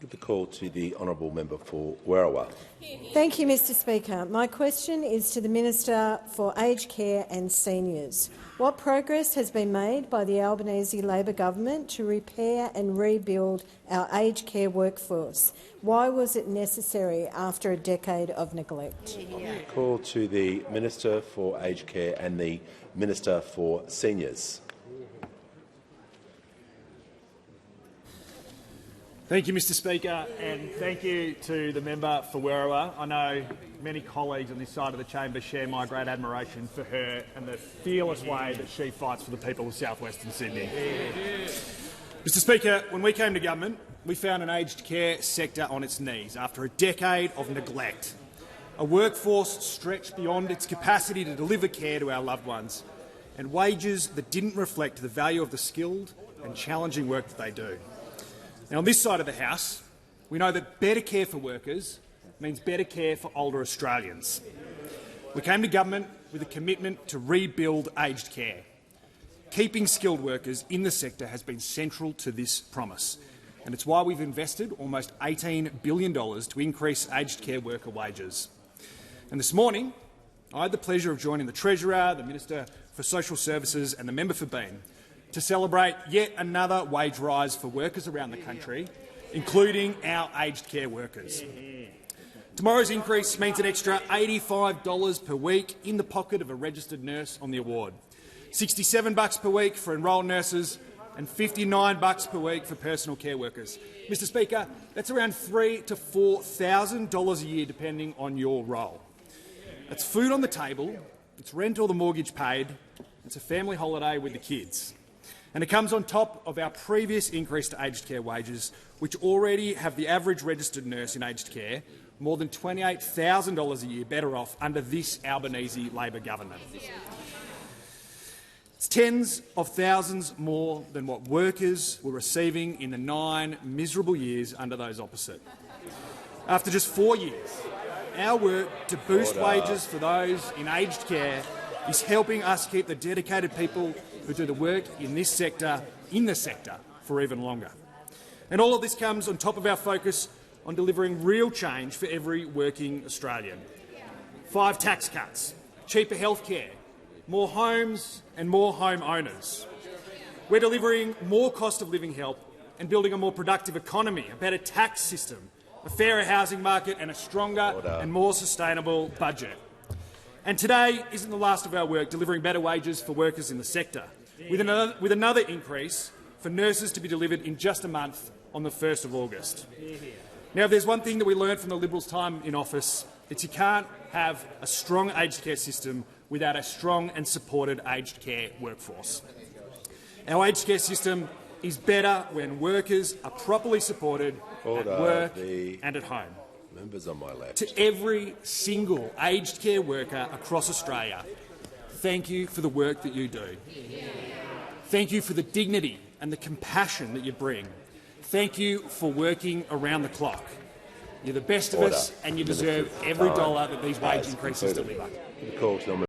Give the call to the honourable member for Werriwa. Thank you, Mr Speaker. My question is to the Minister for Aged Care and Seniors. What progress has been made by the Albanese Labor government to repair and rebuild our aged care workforce? Why was it necessary after a decade of neglect? Call to the Minister for Aged Care and the Minister for Seniors. Thank you, Mr Speaker, and thank you to the member for Werriwa. I know many colleagues on this side of the chamber share my great admiration for her and the fearless way that she fights for the people of south-western Sydney. Mr Speaker, when we came to government, we found an aged care sector on its knees after a decade of neglect, a workforce stretched beyond its capacity to deliver care to our loved ones, and wages that didn't reflect the value of the skilled and challenging work that they do. Now, on this side of the House, we know that better care for workers means better care for older Australians. We came to government with a commitment to rebuild aged care. Keeping skilled workers in the sector has been central to this promise, and it's why we've invested almost $18 billion to increase aged care worker wages. And this morning, I had the pleasure of joining the Treasurer, the Minister for Social Services and the Member for Bean to celebrate yet another wage rise for workers around the country, including our aged care workers. Tomorrow's increase means an extra $85 per week in the pocket of a registered nurse on the award, $67 per week for enrolled nurses and $59 per week for personal care workers. Mr Speaker, that's around $3,000 to $4,000 a year depending on your role. It's food on the table, it's rent or the mortgage paid, it's a family holiday with the kids. And it comes on top of our previous increase to aged care wages, which already have the average registered nurse in aged care more than $28,000 a year better off under this Albanese Labor government. It's tens of thousands more than what workers were receiving in the 9 miserable years under those opposite. After just 4 years, our work to boost wages for those in aged care is helping us keep the dedicated people who do the work in this sector in the sector for even longer. And all of this comes on top of our focus on delivering real change for every working Australian. 5 tax cuts, cheaper health care, more homes and more home owners. We're delivering more cost of living help and building a more productive economy, a better tax system, a fairer housing market and a stronger and more sustainable budget. And today isn't the last of our work delivering better wages for workers in the sector, with another increase for nurses to be delivered in just a month on the 1st of August. Now, if there's one thing that we learned from the Liberals' time in office, it's you can't have a strong aged care system without a strong and supported aged care workforce. Our aged care system is better when workers are properly supported at work and at home. Members on my left. To every single aged care worker across Australia, thank you for the work that you do. Thank you for the dignity and the compassion that you bring. Thank you for working around the clock. You're the best of us and you deserve every dollar that these wage increases deliver.